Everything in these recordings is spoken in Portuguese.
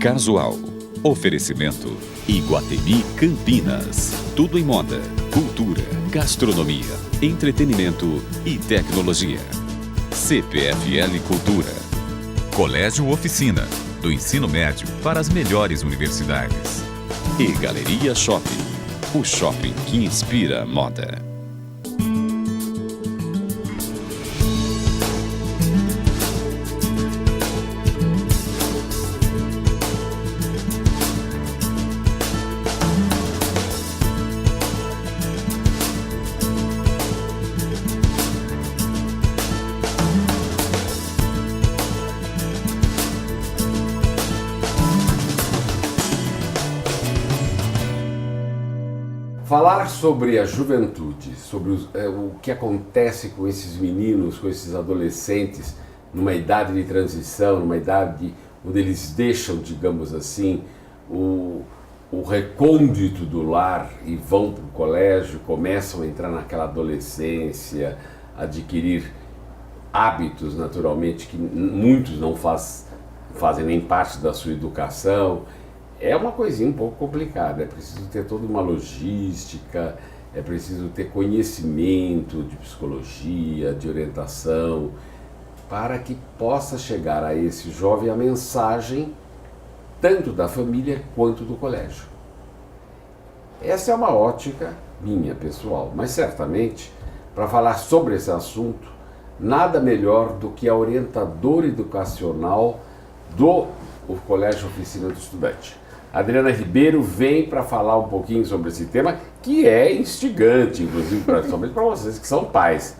casual. Oferecimento Iguatemi Campinas. Tudo em moda, cultura, gastronomia, entretenimento e tecnologia. CPFL Cultura. Colégio Oficina. Do ensino médio para as melhores universidades. E Galeria Shopping. O shopping que inspira moda. Falar sobre a juventude, sobre o que acontece com esses meninos, com esses adolescentes, numa idade de transição, numa idade onde eles deixam, digamos assim, o recôndito do lar e vão para o colégio, começam a entrar naquela adolescência, adquirir hábitos, naturalmente, que muitos não fazem nem parte da sua educação. É uma coisinha um pouco complicada, é preciso ter toda uma logística, é preciso ter conhecimento de psicologia, de orientação, para que possa chegar a esse jovem a mensagem tanto da família quanto do colégio. Essa é uma ótica minha, pessoal, mas certamente, para falar sobre esse assunto, nada melhor do que a orientadora educacional do Colégio Oficina do Estudante. Adriana Ribeiro vem para falar um pouquinho sobre esse tema, que é instigante, inclusive, principalmente para vocês que são pais.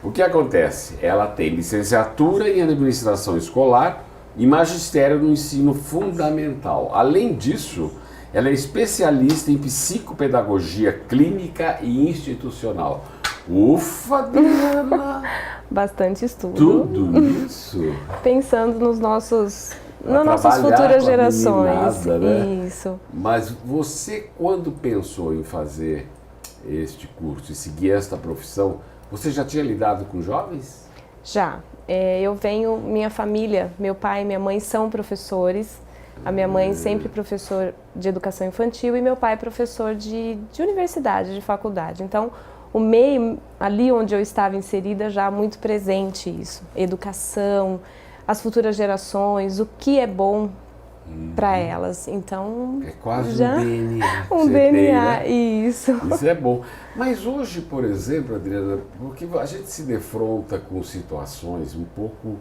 O que acontece? Ela tem licenciatura em administração escolar e magistério no ensino fundamental. Além disso, ela é especialista em psicopedagogia clínica e institucional. Ufa, Adriana! Bastante estudo. Tudo isso? Pensando nas nossas futuras gerações. Né? Isso. Mas você, quando pensou em fazer este curso e seguir esta profissão, você já tinha lidado com jovens? Já. Minha família, meu pai e minha mãe são professores. A minha mãe sempre professor de educação infantil e meu pai professor de universidade, de faculdade. Então, o meio ali onde eu estava inserida já muito presente isso. Educação, as futuras gerações, o que é bom para elas. Então, é quase um DNA. Um DNA, tem, né? Isso. Isso é bom. Mas hoje, por exemplo, Adriana, porque a gente se defronta com situações um pouco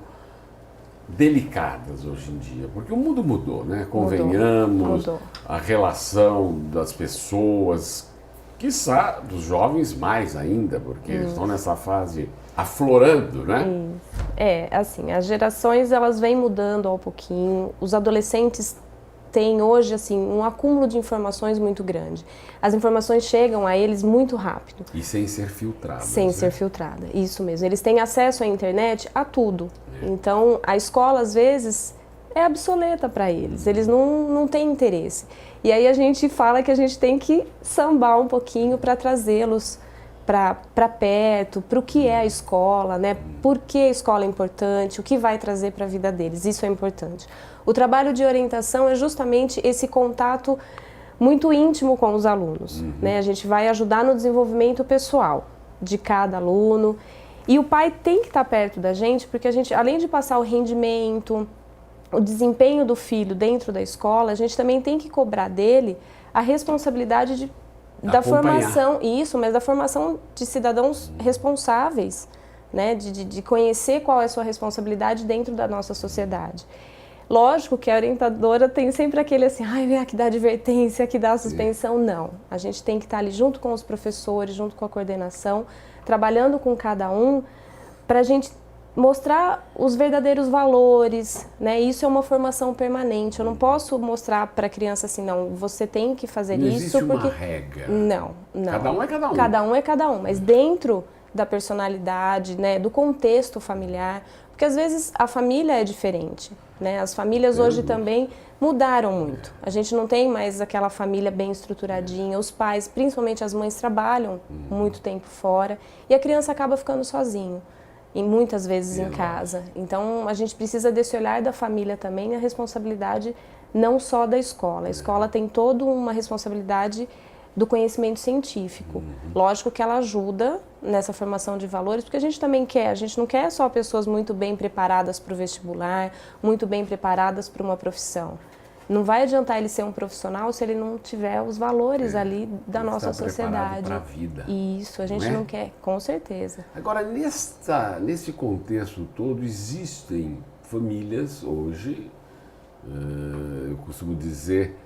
delicadas hoje em dia, porque o mundo mudou, né? Convenhamos, mudou. A relação das pessoas, quiçá dos jovens mais ainda, porque eles estão nessa fase aflorando, né? Assim, as gerações elas vêm mudando ao pouquinho, os adolescentes têm hoje assim um acúmulo de informações muito grande. As informações chegam a eles muito rápido. E sem ser filtradas. Sem ser filtrada, isso mesmo. Eles têm acesso à internet a tudo. Então, a escola às vezes é obsoleta para eles, eles não têm interesse. E aí a gente fala que a gente tem que sambar um pouquinho para trazê-los para perto, para o que é a escola, né? Por que a escola é importante, o que vai trazer para a vida deles, isso é importante. O trabalho de orientação é justamente esse contato muito íntimo com os alunos, né? A gente vai ajudar no desenvolvimento pessoal de cada aluno e o pai tem que estar perto da gente, porque a gente, além de passar o rendimento, o desempenho do filho dentro da escola, a gente também tem que cobrar dele a responsabilidade da formação, mas da formação de cidadãos responsáveis, né? De conhecer qual é a sua responsabilidade dentro da nossa sociedade. Lógico que a orientadora tem sempre aquele assim, aqui dá advertência, aqui dá suspensão. Não, a gente tem que estar ali junto com os professores, junto com a coordenação, trabalhando com cada um, para a gente mostrar os verdadeiros valores, né? Isso é uma formação permanente. Eu não posso mostrar para a criança assim, não, você tem que fazer não isso porque... Não existe uma regra. Não. Cada um é cada um. Cada um é cada um, mas dentro da personalidade, né, do contexto familiar, porque às vezes a família é diferente, né? As famílias hoje também mudaram muito. A gente não tem mais aquela família bem estruturadinha. Os pais, principalmente as mães, trabalham muito tempo fora e a criança acaba ficando sozinho. E muitas vezes em casa. Então, a gente precisa desse olhar da família também, a responsabilidade não só da escola. A escola tem toda uma responsabilidade do conhecimento científico. Lógico que ela ajuda nessa formação de valores, porque a gente também quer, a gente não quer só pessoas muito bem preparadas para o vestibular, muito bem preparadas para uma profissão. Não vai adiantar ele ser um profissional se ele não tiver os valores ali da nossa sociedade. Para a vida. Isso, a gente não quer, com certeza. Agora, nesse contexto todo, existem famílias hoje, eu costumo dizer,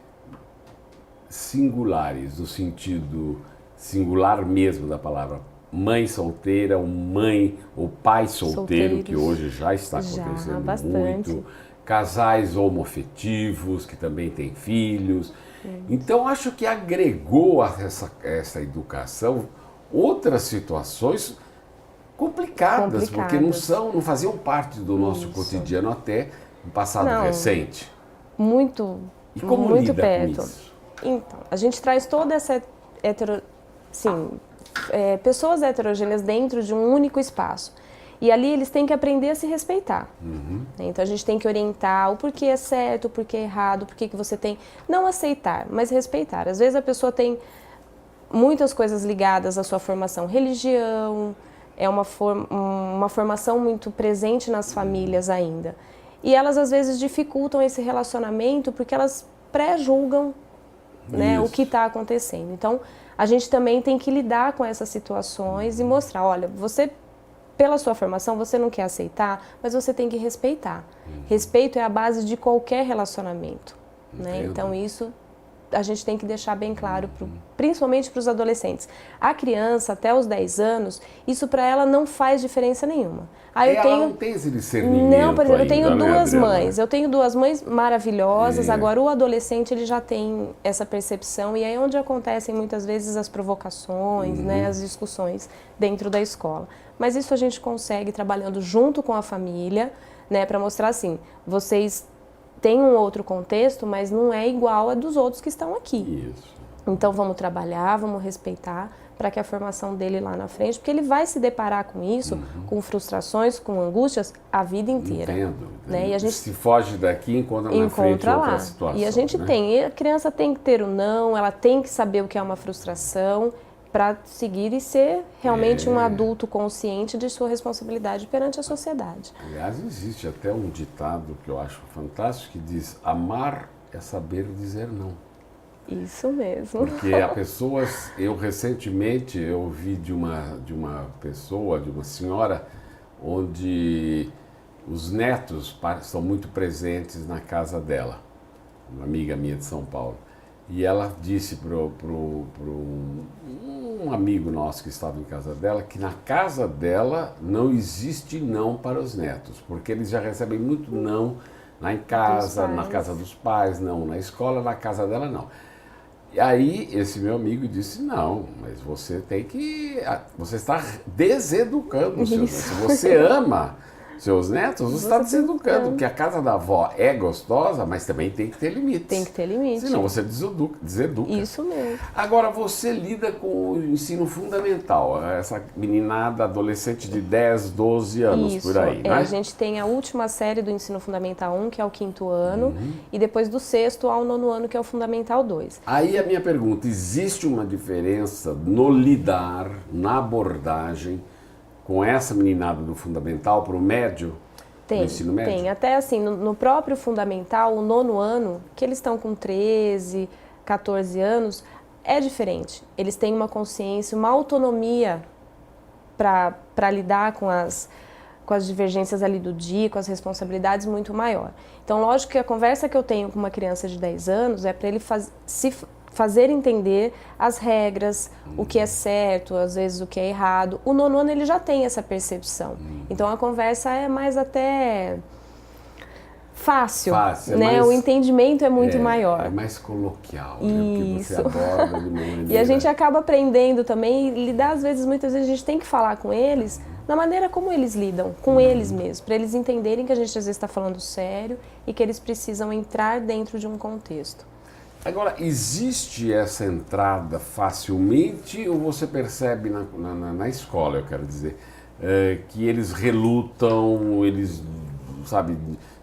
singulares, no sentido singular mesmo da palavra, mãe solteira, ou pai solteiro, que hoje já está acontecendo muito, casais homoafetivos que também têm filhos. Então acho que agregou a essa educação outras situações complicadas, porque não faziam parte do nosso cotidiano até no passado recente. Muito, e como muito lida perto. Com isso? Então, a gente traz toda essa pessoas heterogêneas dentro de um único espaço. E ali eles têm que aprender a se respeitar. Então a gente tem que orientar o porquê é certo, o porquê é errado, o porquê que você tem... Não aceitar, mas respeitar. Às vezes a pessoa tem muitas coisas ligadas à sua formação, religião, é uma formação muito presente nas famílias ainda. E elas às vezes dificultam esse relacionamento porque elas pré-julgam, né, o que está acontecendo. Então, a gente também tem que lidar com essas situações e mostrar, olha, você, pela sua formação, você não quer aceitar, mas você tem que respeitar. Respeito é a base de qualquer relacionamento, né? Então, isso a gente tem que deixar bem claro, principalmente para os adolescentes. A criança, até os 10 anos, isso para ela não faz diferença nenhuma. Ela não tem esse discernimento. Não, por exemplo, eu tenho duas Adriana? mães. Eu tenho duas mães maravilhosas. Agora, o adolescente, ele já tem essa percepção. E aí é onde acontecem, muitas vezes, as provocações, né, as discussões dentro da escola. Mas isso a gente consegue trabalhando junto com a família, né, para mostrar assim, vocês têm um outro contexto, mas não é igual a dos outros que estão aqui. Isso. Então, vamos trabalhar, vamos respeitar, para que a formação dele lá na frente, porque ele vai se deparar com isso, com frustrações, com angústias, a vida inteira. Entendo. Né? E a gente se foge daqui, encontra na frente outra situação. E a gente tem, a criança tem que ter o não, ela tem que saber o que é uma frustração, para seguir e ser realmente um adulto consciente de sua responsabilidade perante a sociedade. Aliás, existe até um ditado que eu acho fantástico, que diz, amar é saber dizer não. Isso mesmo. Porque a pessoas, eu recentemente ouvi de uma pessoa, de uma senhora, onde os netos são muito presentes na casa dela, uma amiga minha de São Paulo. E ela disse para um amigo nosso que estava em casa dela, que na casa dela não existe não para os netos, porque eles já recebem muito não lá em casa, na casa dos pais, não na escola, na casa dela não. E aí esse meu amigo disse, não, mas você está deseducando os seus netos. Se você ama seus netos, você está deseducando, porque a casa da avó é gostosa, mas também tem que ter limites. Tem que ter limite. Senão você deseduca. Isso mesmo. Agora, você lida com o ensino fundamental, essa meninada adolescente de 10, 12 anos, isso, por aí, né? A gente tem a última série do ensino fundamental 1, que é o 5º ano, e depois do 6º ao 9º ano, que é o fundamental 2. Aí a minha pergunta, existe uma diferença no lidar, na abordagem, com essa meninada do fundamental para o médio, do ensino médio? Tem. Até assim, no próprio fundamental, o 9º ano, que eles estão com 13, 14 anos, é diferente. Eles têm uma consciência, uma autonomia para lidar com as divergências ali do dia, com as responsabilidades muito maior. Então, lógico que a conversa que eu tenho com uma criança de 10 anos é para ele se fazer entender as regras, o que é certo, às vezes o que é errado. O 9º ano ele já tem essa percepção. Então a conversa é mais até fácil, né? O entendimento é muito maior. É mais coloquial, né? Porque você aborda de maneira... E a gente acaba aprendendo também, lidar muitas vezes a gente tem que falar com eles na maneira como eles lidam, com eles mesmos, para eles entenderem que a gente às vezes está falando sério e que eles precisam entrar dentro de um contexto. Agora, existe essa entrada facilmente ou você percebe na escola, eu quero dizer, que eles relutam, eles, sabe,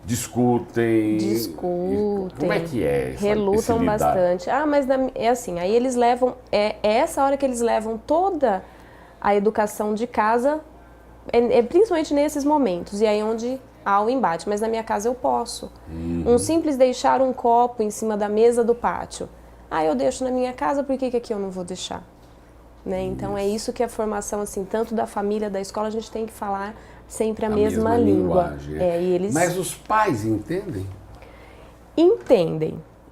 Discutem. Como é que é? Relutam bastante. Mas é assim, aí eles levam, é essa hora que eles levam toda a educação de casa, principalmente nesses momentos, e aí onde há o embate. Mas na minha casa eu posso. Um simples deixar um copo em cima da mesa do pátio. Eu deixo na minha casa, por que aqui eu não vou deixar? Né? Então é isso que a formação, assim, tanto da família, da escola, a gente tem que falar sempre a mesma língua. Mas os pais entendem?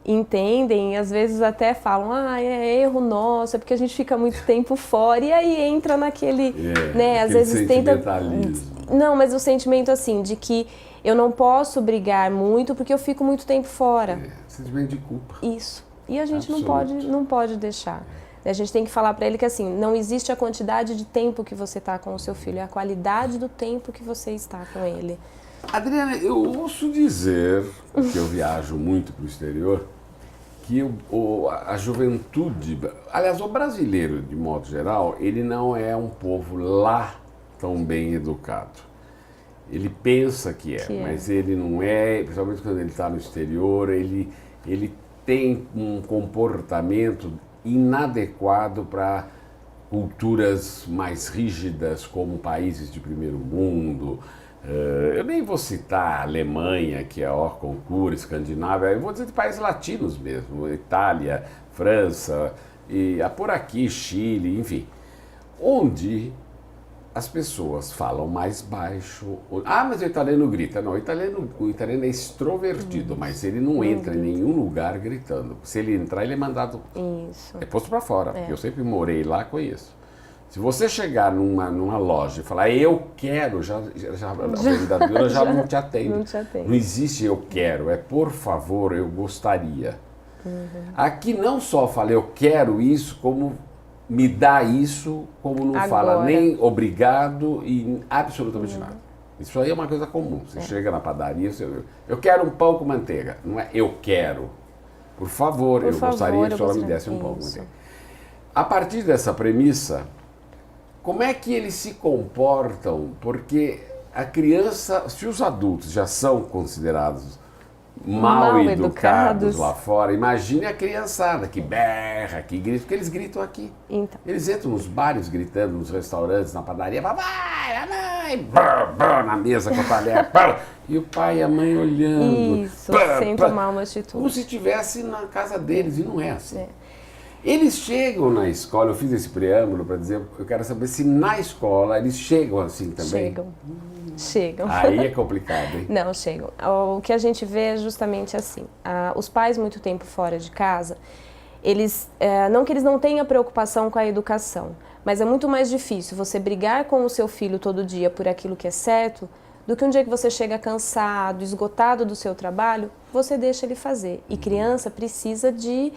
Entendem, às vezes até falam, é erro nosso, é porque a gente fica muito tempo fora, e aí entra naquele, né, às vezes tenta... Não, mas o sentimento assim, de que eu não posso brigar muito porque eu fico muito tempo fora. Sentimento de culpa. Isso, e a gente não pode deixar. A gente tem que falar para ele que assim, não existe a quantidade de tempo que você está com o seu filho, é a qualidade do tempo que você está com ele. Adriana, eu ouço dizer, porque eu viajo muito para o exterior, que a juventude, aliás, o brasileiro, de modo geral, ele não é um povo lá tão bem educado. Ele pensa que é, mas ele não é, principalmente quando ele está no exterior, ele tem um comportamento inadequado para culturas mais rígidas como países de primeiro mundo. Eu nem vou citar a Alemanha, que é hors concurso, Escandinávia, eu vou dizer de países latinos mesmo, Itália, França, e por aqui, Chile, enfim, onde as pessoas falam mais baixo. Mas o italiano grita. Não, o italiano é extrovertido, mas ele não entra em nenhum lugar gritando. Se ele entrar, ele é mandado... Isso. É posto para fora, porque eu sempre morei lá, conheço. Se você chegar numa loja e falar, eu quero, a vendedora já não te atende. Não existe eu quero, é por favor, eu gostaria. Aqui não só fala eu quero isso, como... me dá isso, como não fala nem obrigado e absolutamente nada. Isso aí é uma coisa comum. Você chega na padaria, eu quero um pão com manteiga. Não é eu quero. Por favor, eu gostaria que a senhora me desse um pão com manteiga. A partir dessa premissa, como é que eles se comportam? Porque a criança, se os adultos já são considerados mal educados lá fora, imagine a criançada que berra, que grita, porque eles gritam aqui. Então. Eles entram nos bares gritando, nos restaurantes, na padaria, vai, mamãe, na mesa com a talher, e o pai e a mãe olhando. Isso, sem tomar uma atitude. Como se estivesse na casa deles, e não é assim. Eles chegam na escola, eu fiz esse preâmbulo para dizer, eu quero saber se na escola eles chegam assim também. Chegam. Aí é complicado, hein? Não, chegam. O que a gente vê é justamente assim, os pais muito tempo fora de casa, não que eles não tenham preocupação com a educação, mas é muito mais difícil você brigar com o seu filho todo dia por aquilo que é certo, do que um dia que você chega cansado, esgotado do seu trabalho, você deixa ele fazer. E criança precisa de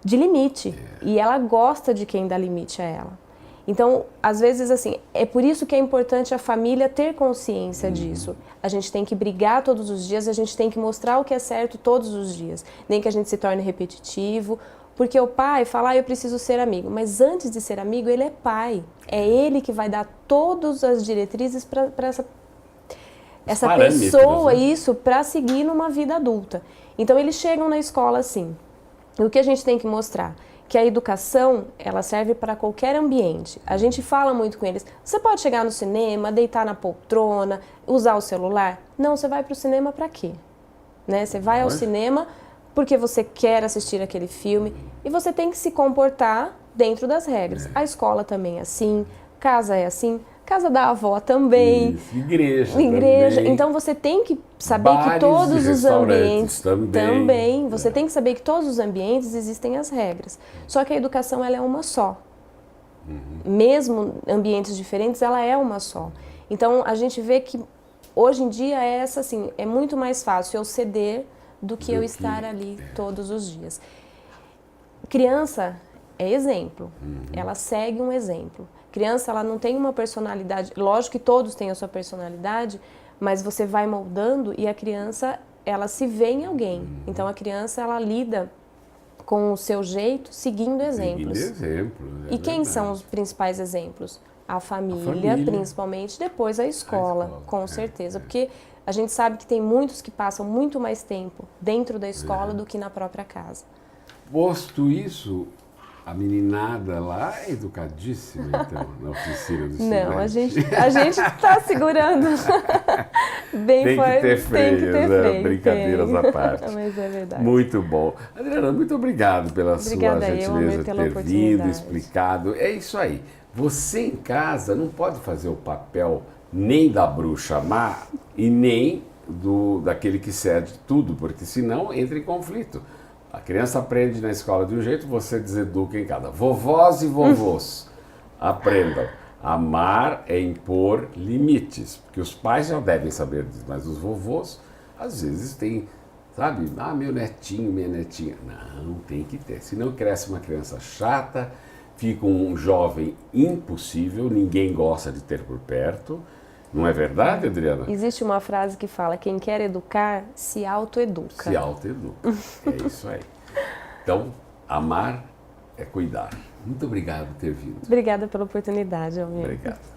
limite, e ela gosta de quem dá limite a ela. Então, às vezes, assim, é por isso que é importante a família ter consciência disso. A gente tem que brigar todos os dias, a gente tem que mostrar o que é certo todos os dias. Nem que a gente se torne repetitivo, porque o pai fala, eu preciso ser amigo. Mas antes de ser amigo, ele é pai. É ele que vai dar todas as diretrizes para essa pessoa, isso, para seguir numa vida adulta. Então, eles chegam na escola assim. O que a gente tem que mostrar? Que a educação, ela serve para qualquer ambiente. A gente fala muito com eles, você pode chegar no cinema, deitar na poltrona, usar o celular? Não, você vai para o cinema para quê? Né? Você vai ao cinema porque você quer assistir aquele filme e você tem que se comportar dentro das regras. A escola também é assim, casa é assim, casa da avó também. Isso, igreja também. Então você tem que saber que todos os ambientes também. Você tem que saber que todos os ambientes existem as regras. Só que a educação ela é uma só. Mesmo ambientes diferentes, ela é uma só. Então a gente vê que hoje em dia é muito mais fácil eu ceder do que eu estar ali todos os dias. Criança é exemplo. Ela segue um exemplo. Criança, ela não tem uma personalidade, lógico que todos têm a sua personalidade, mas você vai moldando e a criança, ela se vê em alguém. Então a criança, ela lida com o seu jeito, seguindo exemplos. E quem são os principais exemplos? A família, principalmente, depois a escola, com certeza. Porque A gente sabe que tem muitos que passam muito mais tempo dentro da escola do que na própria casa. Posto isso, a meninada lá é educadíssima, então, na oficina do estudante. Não, a gente está segurando bem tem forte. Que ter freio, tem que ter né? freio. Brincadeiras tem. à parte. Mas é verdade. Muito bom. Adriana, muito obrigado pela Obrigada sua gentileza de ter vindo, explicado. É isso aí. Você em casa não pode fazer o papel nem da bruxa má e nem daquele que cede tudo, porque senão entra em conflito. A criança aprende na escola de um jeito, você deseduca em casa. Vovós e vovôs, aprendam. Amar é impor limites, porque os pais já devem saber disso, mas os vovôs, às vezes, têm, sabe? Ah, meu netinho, minha netinha. Não, tem que ter. Senão cresce uma criança chata, fica um jovem impossível, ninguém gosta de ter por perto. Não é verdade, Adriana? Existe uma frase que fala, quem quer educar, se autoeduca. Se autoeduca, é isso aí. Então, amar é cuidar. Muito obrigado por ter vindo. Obrigada pela oportunidade, Almir. Obrigado.